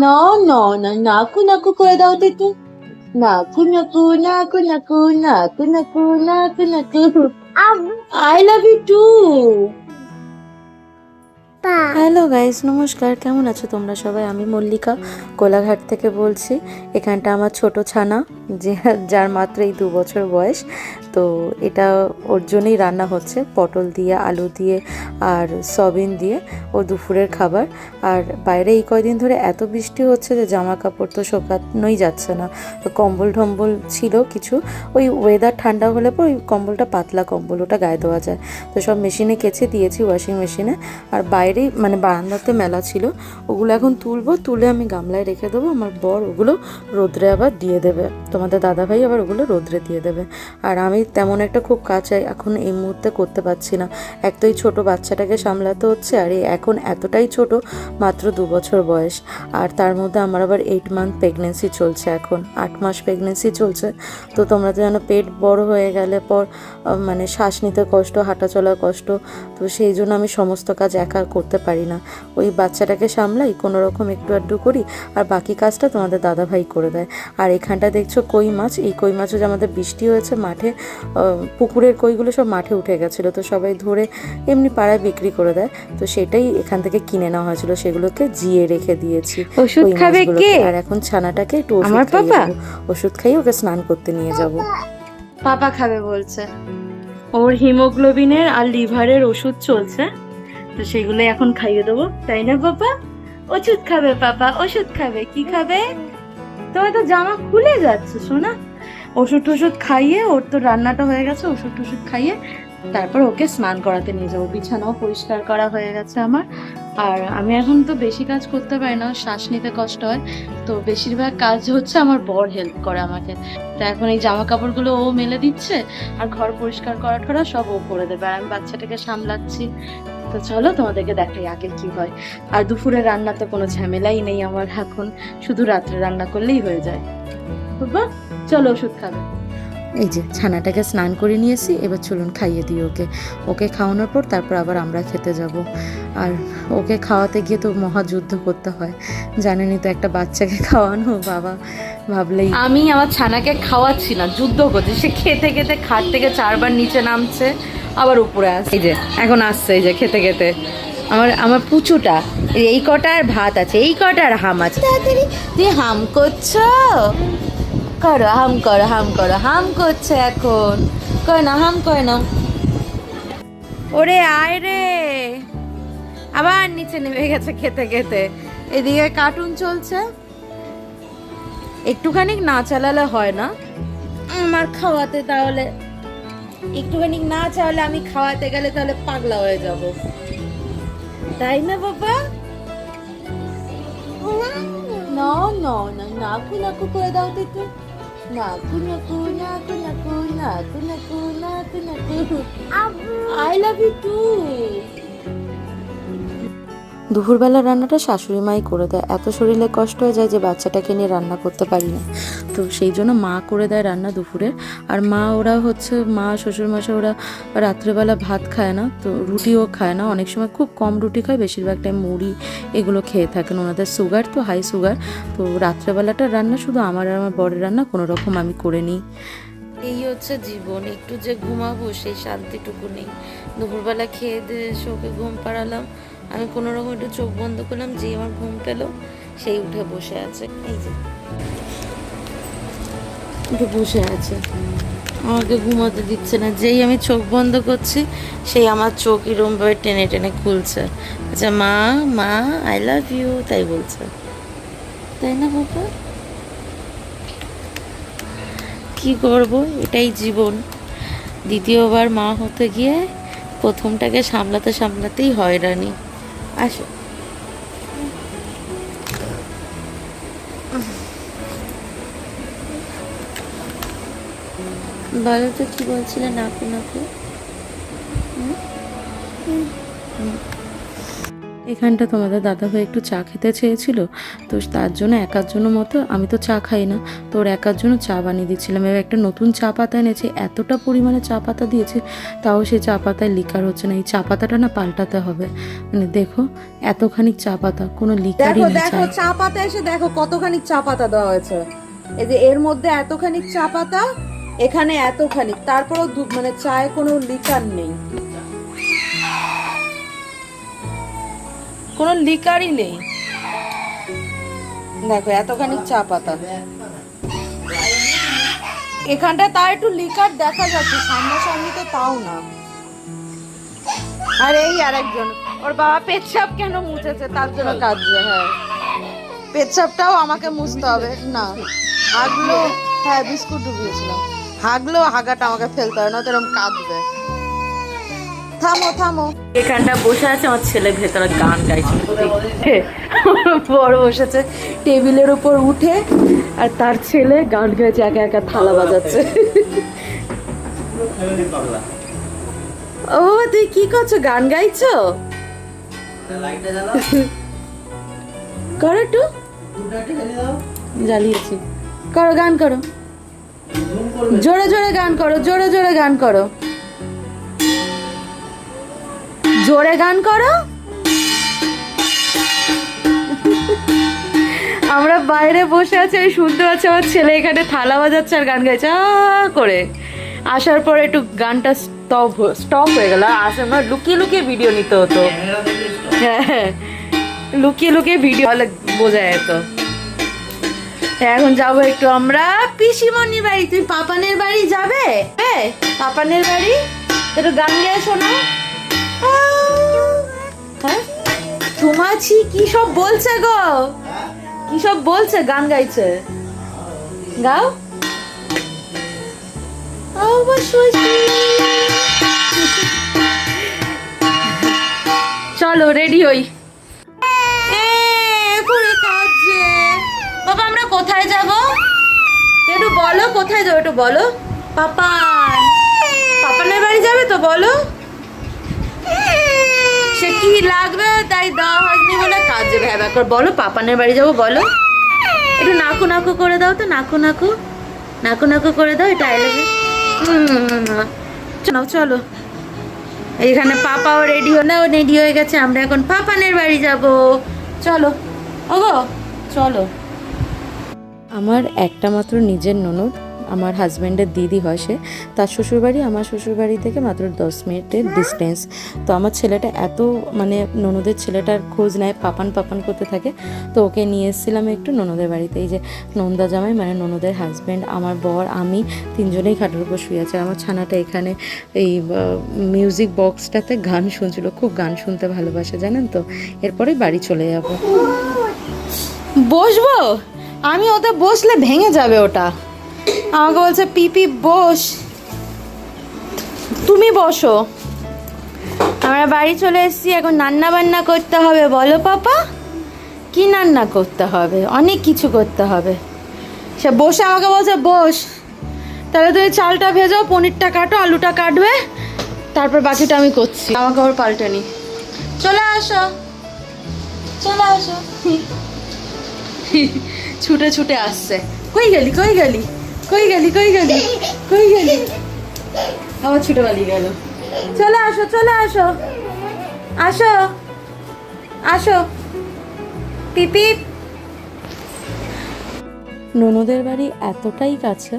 না না না, নাকু নাকু করে দাও তো একটু। নাকু নাকু নাকু নাকু নাকু নাকু নাকু নাকু। I love you too. Hello guys, নমস্কার। কেমন আছো তোমরা সবাই? আমি মল্লিকা কোলাঘাট থেকে বলছি। এখানটা আমার ছোট ছানা, যে যার মাত্র এই 2 বছর বয়স। তো এটা ওর জন্যই রান্না হচ্ছে, পটল দিয়ে, আলু দিয়ে আর সয়াবিন দিয়ে ও দুপুরের খাবার। আর বাইরে এই কয়দিন ধরে এত বৃষ্টি হচ্ছে যে জামা কাপড় তো শোকানোই যাচ্ছে না। তো কম্বল টম্বল ছিল কিছু, ওই ওয়েদার ঠান্ডা হলে পর ওই কম্বলটা, পাতলা কম্বল, ওটা গায়ে দেওয়া যায়। তো সব মেশিনে কেচে দিয়েছি, ওয়াশিং মেশিনে। আর বাইরেই মানে বারান্দাতে মেলা ছিল, ওগুলো এখন তুলবো, তুলে আমি গামলায় রেখে দেবো। আমার বর ওগুলো রোদ্রে আবার দিয়ে দেবে, তোমাদের দাদাভাই আবার ওগুলো রোদ্রে দিয়ে দেবে। আর আমি তেমন একটা খুব কাজ এখন এই মুহূর্তে করতে পারছি না। এক তো এই ছোটো বাচ্চাটাকে সামলাতে হচ্ছে, আর এই এখন এতটাই ছোট, মাত্র 2 বছর বয়স। আর তার মধ্যে আমার আবার 8 মান্থ প্রেগনেন্সি চলছে, এখন 8 মাস প্রেগনেন্সি চলছে। তো তোমরা তো জানো, পেট বড় হয়ে গেলে পর মানে শ্বাস নিতে কষ্ট, হাঁটা চলার কষ্ট। তো সেই জন্য আমি সমস্ত কাজ একা করতে পারি না। ওই বাচ্চাটাকে সামলাই, কোনো রকম একটু আধটু করি, আর বাকি কাজটা তোমাদের দাদাভাই করে দেয়। আর এখানটা দেখছো কই মাছ, এই কই মাছও যে আমাদের বৃষ্টি হয়েছে, মাঠে পুকুরের কইগুলো সব মাঠে উঠে গেছিলো, তো সবাই ধরে এমনি পাড়ায় বিক্রি করে দেয়। তো সেটাই এখান থেকে কিনে নেওয়া হয়েছিল, সেগুলোকে জিয়ে রেখে দিয়েছি ওষুধ কই খাবে মাছগুলোকে। কে? আর এখন ছানাটাকে একটু ওষুধ আমার খাইয়ে পাপা? দেবো, ওষুধ খাইয়ে ওকে স্নান করতে নিয়ে যাব। পাপা খাবে বলছে। ওর হিমোগ্লোবিনের আর লিভারের ওষুধ চলছে, তো সেগুলো এখন খাইয়ে দেবো, তাই না পাপা? ওষুধ খাবে পাপা, ওষুধ খাবে। কি খাবে? তোমার তো জামা খুলে যাচ্ছে সোনা। ওষুধ টষুধ খাইয়ে, ওর তো রান্নাটা হয়ে গেছে, ওষুধ টষুধ খাইয়ে তারপর ওকে স্নান করাতে নিয়ে যাবো। বিছানাও পরিষ্কার করা হয়ে গেছে আমার। আর আমি এখন তো বেশি কাজ করতে পারি না, শ্বাস নিতে কষ্ট হয়, তো বেশিরভাগ কাজ হচ্ছে আমার বর হেল্প করে আমাকে। তো এখন এই জামা কাপড়গুলো ও মেলে দিচ্ছে, আর ঘর পরিষ্কার করা ঠরা সব ও করে দেবে, আর আমি বাচ্চাটাকে সামলাচ্ছি। তো চলো তোমাদেরকে দেখাই আগে কি হয়। আর দুপুরে রান্না তো কোনো ঝামেলাই নেই আমার এখন, শুধু রাত্রে রান্না করলেই হয়ে যায়। বাবা চলো ওষুধ খাবে। এই যে ছানাটাকে স্নান করে নিয়েছি, এবার চলুন খাইয়ে দিই ওকে। ওকে খাওয়ানোর পর তারপর আবার আমরা খেতে যাব। আর ওকে খাওয়াতে গিয়ে তো মহাযুদ্ধ করতে হয়, জানেনই তো, একটা বাচ্চাকে খাওয়ানো বাবা ভাবলেই। আমি আমার ছানাকে খাওয়াচ্ছি না, যুদ্ধ করছি। সে খেতে খেতে খাট থেকে 4 বার নিচে নামছে, আবার উপরে আসছে। এই যে এখন আসছে, এই যে খেতে খেতে আমার আমার পুচুটা। এই কটা আর ভাত আছে, এই কটা আর হাম আছে। তাড়াতাড়ি তুই হাম করছো, করো হাম, করো হাম, করো হাম করছে এখন। কয় না হাম, কয় না। ওরে আয় রে, আবার নিচে নেমে গেছে খেতে খেতে। এদিকে কার্টুন চলছে, একটুখানি না চালালে হয় না আমার খাওয়াতে। তাহলে একটুখানি না চালালে আমি খাওয়াতে গেলে তাহলে পাগলা হয়ে যাব, তাই না বাবা? না না না, নাকু নাকু করে দাও তো একটু। নাকু নাকু নাকু নাকু নাকু নাকু নাকু নাকু। I love you too. দুপুরবেলা রান্নাটা শাশুড়ি মাই করে দেয়, এত শরীরে কষ্ট হয়ে যায় যে বাচ্চাটাকে নিয়ে রান্না করতে পারি না। তো সেই জন্য মা করে দেয় রান্না দুপুরে। আর মা, ওরা হচ্ছে মা শ্বশুরমশাই, ওরা রাত্রেবেলা ভাত খায় না, তো রুটিও খায় না, অনেক সময় খুব কম রুটি খায়, বেশিরভাগ টাইম মুড়ি এগুলো খেয়ে থাকেন। ওনাদের সুগার তো, হাই সুগার। তো রাত্রেবেলাটা রান্না শুধু আমার আর আমার বরের রান্না কোনো রকম আমি করে নিই। এই হচ্ছে জীবন, একটু যে ঘুমাবো সেই শান্তিটুকু নেই। দুপুরবেলা খেয়ে দিয়ে ওকে ঘুম পাড়ালাম, আমি কোনো রকম একটু চোখ বন্ধ করলাম, যে আমার ঘুম পেলো সেই উঠে বসে আছে। এই যে উঠে বসে আছে, আমাকে ঘুমাতে দিচ্ছে না। যেই আমি চোখ বন্ধ করছি, সেই আমার চোখ এরম ভাবে টেনে টেনে খুলছে। আচ্ছা মা, মা আই লাভ ইউ তাই বলছে, তাই না বাবা? কি করব, এটাই জীবন। দ্বিতীয়বার মা হতে গিয়ে প্রথমটাকে সামলাতে সামলাতেই হয়রানি। আসো, বলো তো কি বলছিলে? নাকু নাকু। এখানটা তোমাদের দাদাভাই একটু চা খেতে চেয়েছিল, তো তার জন্য একার জন্য মতো, আমি তো চা খাই না, তো ওর একার জন্য চা বানিয়ে দিচ্ছিলাম। এবার একটা নতুন চা পাতা এনেছি, এতটা পরিমাণে চা পাতা দিয়েছে, তাও সেই চা পাতায় লিকার হচ্ছে না। এই চা পাতাটা না পাল্টাতে হবে। মানে দেখো এতখানি চা পাতা, কোনো লিকারই দেখো নেই দেখো চায়ে। চা পাতা এসে দেখো কতখানি চা পাতা দেওয়া হয়েছে। এই যে এর মধ্যে এতখানি চা পাতা, এখানে এতখানি, তারপরও মানে চায়ে কোনো লিকার নেই, কোনো লিকারই নেই। দেখো এতখানি চা পাতা, এখানটা তার একটু লিকার দেখা যাচ্ছে, সামনাসামনি তো তাও না। আর এই আরেকজন, ওর বাবা পেচ্ছাপ কেন মুছেছে তার জন্য কাঁদছে। হ্যাঁ, পেচ্ছাপটাও আমাকে মুছতে হবে না, হাগলো, হ্যাঁ বিস্কুট ডুবিয়েছিলাম, হাগলো, হাগাটা আমাকে ফেলতে হবে না, তো এরকম কাঁদবে। থামো থামো। এখানটা বসে আছে আমার ছেলে, ভেতরে গান গাইছে। বড় বসেছে টেবিলের উপর উঠে, আর তার ছেলে গান গাইছে, একা একা থালা বাজাচ্ছে। ও তুই কি করছো, গান গাইছো? করো একটু, জ্বালিয়েছি, করো গান করো, জোরে জোরে গান করো, জোরে জোরে গান করো, জোরে গান করো। আমরা বাইরে বসে আছি, আমি শুনতে পাচ্ছি আমার ছেলে এখানে থালা বাজাচ্ছে আর গান গাইছে করে। আসার পরে একটু গানটা স্টপ হয়ে গেল, আসার পর লুকিয়ে লুকিয়ে ভিডিও নিতে হতো। হ্যাঁ, লুকিয়ে লুকিয়ে ভিডিও হলে বোঝা যেত। এখন যাবো একটু আমরা পিসিমণির বাড়ি। তুই পাপানের বাড়ি যাবে? হ্যাঁ, পাপানের বাড়ি, একটু গান গেয়ে শোনাও। হ্যাঁ, তোমাছি কি সব বলছে গো, কি সব বলছে, গান গাইছে, গাও। চলো রেডি হই। বাবা আমরা কোথায় যাব? একটু বলো কোথায় যাবো, একটু বলো। পাপানের বাড়ি যাবে তো বলো। সে কি লাগবে তাই দেওয়া হয়নি বলে কাজে ভেবা কর, বলো পাপানের বাড়ি যাবো বলো। একটু নাকু নাকু করে দাও তো, নাকু নাকু, নাকু নাকু করে দাও, এটা আই লাভ ইউ। চলো চলো, এইখানে পাপাও রেডি হলো, রেডি হয়ে গেছে, আমরা এখন পাপানের বাড়ি যাব। চলো ওগো চলো। আমার একটা মাত্র নিজের ননদ, আমার হাজব্যান্ডের দিদি হয় সে, তার শ্বশুরবাড়ি আমার শ্বশুরবাড়ি থেকে মাত্র 10 মিনিটের ডিস্টেন্স। তো আমার ছেলেটা এত মানে ননদের ছেলেটার খোঁজ নেয়, পাপান পাপান করতে থাকে, তো ওকে নিয়ে এসেছিলাম একটু ননদের বাড়িতে। এই যে নন্দা জামাই মানে ননদের হাজব্যান্ড, আমার বর, আমি তিনজনেই খাটের উপর শুয়ে আছে। আমার ছানাটা এখানে এই মিউজিক বক্সটাতে গান শুনছিল, খুব গান শুনতে ভালোবাসে জানেন তো। এরপরে বাড়ি চলে যাব। বসবো আমি, ওতে বসলে ভেঙে যাবে ওটা। আমাকে বলছে পিপি বস, তুমি বসো। আমরা বাড়ি চলে এসেছি, এখন রান্না বান্না করতে হবে। বলো পাপা কি রান্না করতে হবে? অনেক কিছু করতে হবে। সে বসে আমাকে বলছে বস, তাহলে তুমি চালটা ভেজো, পনিরটা কাটো, আলুটা কাটবে, তারপর বাকিটা আমি করছি। আমাকে আবার পাল্টে নি। চলে আসো, চলে আসো। ছুটে ছুটে আসছে, কই গেলি কই গেলি কই গেলি কই গেলি কই গেলি, আবার ছুটে পালিয়ে গেল। চলে আসো চলে আসো, আসো আসো পিপি। ননদের বাড়ি এতটাই কাছে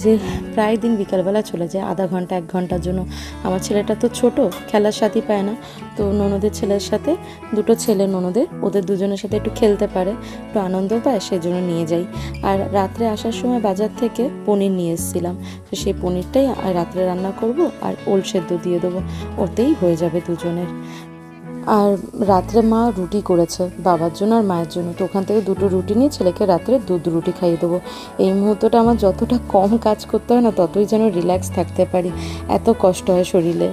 যে প্রায় দিন বিকালবেলা চলে যায়, আধা ঘন্টা 1 ঘন্টার জন্য। আমার ছেলেটা তো ছোট, খেলার সাথী পায় না, তো ননদের ছেলের সাথে, দুটো ছেলে ননদের, ওদের দুজনের সাথে একটু খেলতে পারে, একটু আনন্দ পায়, সেই জন্য নিয়ে যাই। আর রাত্রে আসার সময় বাজার থেকে পনির নিয়ে এসেছিলাম, তো সেই পনিরটাই রাত্রে রান্না করব, আর ওল সেদ্ধ দিয়ে দেবো, ওতেই হয়ে যাবে দুজনের। আর রাত্রে মা রুটি করেছে বাবার জন্য আর মায়ের জন্য, তো ওখান থেকে 2টো রুটি নিয়ে ছেলেকে রাত্রে দুধ রুটি খাইয়ে দেবো। এই মুহূর্তটা আমার যতটা কম কাজ করতে হয় না, ততই যেন রিল্যাক্স থাকতে পারি, এত কষ্ট হয় শরীরে।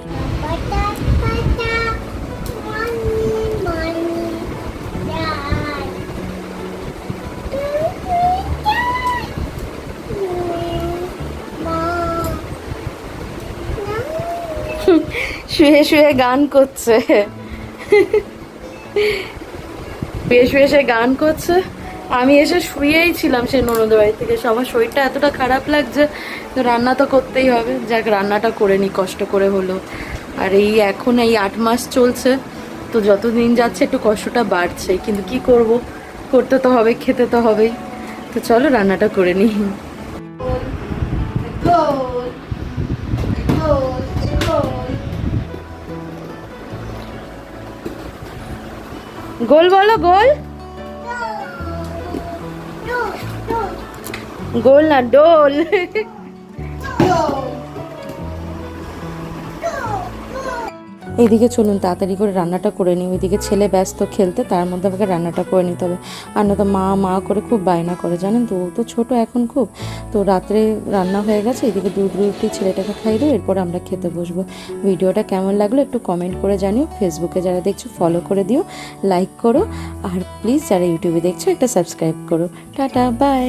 শুয়ে শুয়ে গান করছে। শুয়ে এসে গান করছে, আমি এসে শুয়েই ছিলাম সেই ননদের বাড়ি থেকে এসে। আমার শরীরটা এতটা খারাপ লাগছে, তো রান্না তো করতেই হবে, যাক রান্নাটা করে নিই কষ্ট করে হলো। আর এখন এই 8 মাস চলছে, তো যত দিন যাচ্ছে একটু কষ্টটা বাড়ছে, কিন্তু কি করব, করতে তো হবে, খেতে তো হবেই। তো চলো রান্নাটা করে নিই। গোল বলো, গোল গোল না ডোল। এইদিকে চলুন তাড়াতাড়ি করে রান্নাটা করে নিই। ওইদিকে ছেলে ব্যস্ত খেলতে, তার মধ্যে আমাকে রান্নাটা করে নিতে হবে। আর না তো মা মা করে খুব বায়না করে, জানেন তো, ও তো ছোটো এখন খুব। তো রাত্রে রান্না হয়ে গেছে, এদিকে দুধ রুটি ছেলেটাকে খাই দিও, এরপর আমরা খেতে বসবো। ভিডিওটা কেমন লাগলো একটু কমেন্ট করে জানিও। ফেসবুকে যারা দেখছো ফলো করে দিও, লাইক করো, আর প্লিজ যারা ইউটিউবে দেখছো একটা সাবস্ক্রাইব করো। Tata, by.